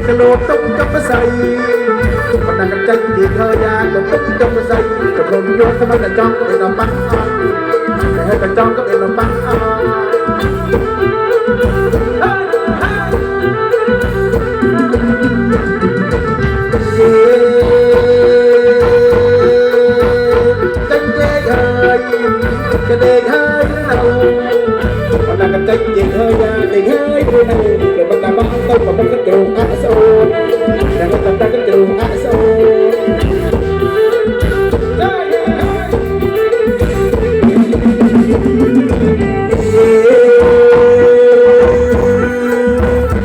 กระโดดตุ้มกับมาใส่มันนั่งกันใจดีเธอยาก็ตุ้มกับมาใส่กับลมโยนทำไมแต่จ้องก็เป็นน้ำปังแต่ให้แต่จ้องก็เป็นน้ำปังจะเด็กให้เราวันนั้นกันใจดีเธอยาเด็กให้เราเดี๋ยวมันจะบ้าต้องกับมันก็ตรงอาโซแต่มันจะตั้งก็ตรงอาโซ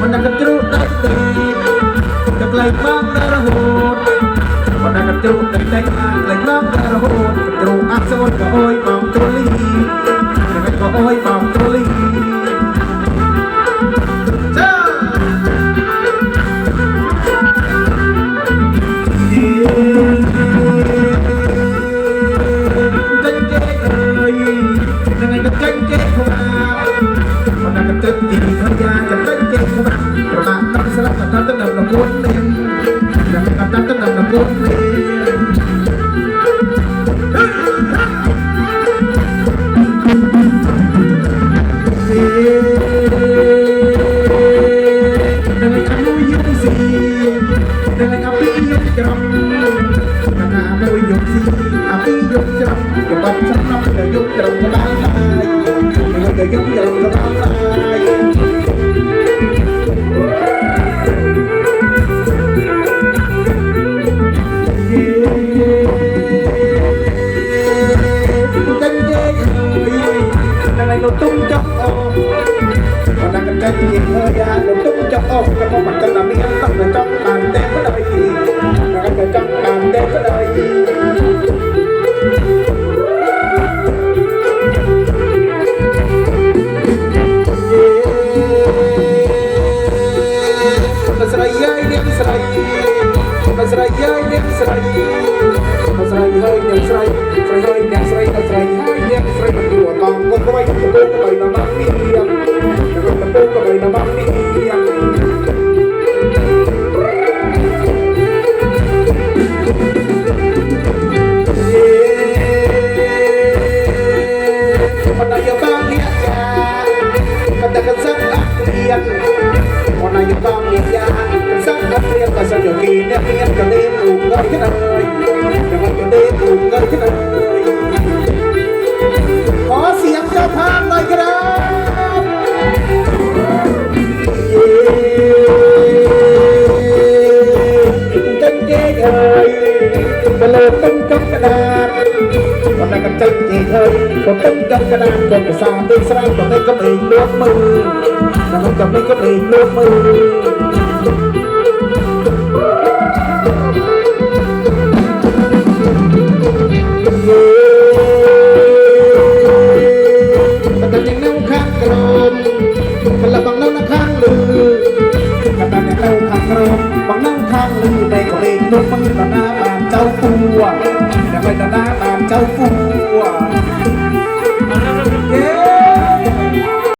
วันนั้นกันตรงได้ดีจะไกลมากนะระหูวันนั้นกันตรงได้ดีไกลมากนะระหูตรงอาโซก็โอยมองตัวลีก็โอยมองตัวลีตึกดีพยาจะเป็นเก่งขนาดประมาณตั้งสลับตั้งตั้งนำวนเลี้ยงแต่ไม่ตั้งตั้งนำวนเลี้ยงดังไงอามุยงสีดังไงอาปียงจำดังไงอามุยงสีอาปียงจำอย่าบังฉันน้ำเดี๋ยวยงจำกระบาลายเดี๋ยวยงจำกระบาลายเราตุ้มจับออกวันนั้นกันใจเย็นเฮยาเราตุ้มจับออกกันเพราะมันจะนำเลี้ยงต้องจะจ้องตามแดงก็ได้แล้วก็จ้องตามแดงก็ได้มันสลายยัยเนี่ยสลายมันสลายยัยเนี่ยสลายมันสลายยัยเนี่ยสลายสลายเนี่ยสลายสลายยัยเนี่ยสลายมันดูตองก็ไปตะโกนก็ไปน้ำมันเลี้ยงแล้วก็ตะโกนก็ไปน้ำมันเลี้ยงมันนายบ้างเนี่ยยากันแต่กันสักนักเรียนมันนายบ้างเนี่ยยากันสักนักเรียนก็สนุกดีเนี่ยเรียนก็เล่นถูกเงินกันเลยแต่มันก็เล่นถูกเงินกันเลยขอเสียงเจ้าภาพหน่อยครับเจ๊เจ๊เอ้ยกระโดดตุ้มกับกระดาษวันนั้นกันเจ๊เจ๊เอ้ยก็ตุ้มกับกระดาษก็จะสร้างเป็นสร้างก็ไม่ก็เป็นลวดมือแล้วมันก็ไม่ก็เป็นลวดมือแต่ยังนั่งข้างกรมกันละบางนั่งข้างลือกันแต่ยังนั่งข้างกรมบางนั่งข้างลือในก็เองนุ่มมันตาหน้าบานเจ้าฟัวแต่ไม่ตาหน้าบานเจ้าฟัว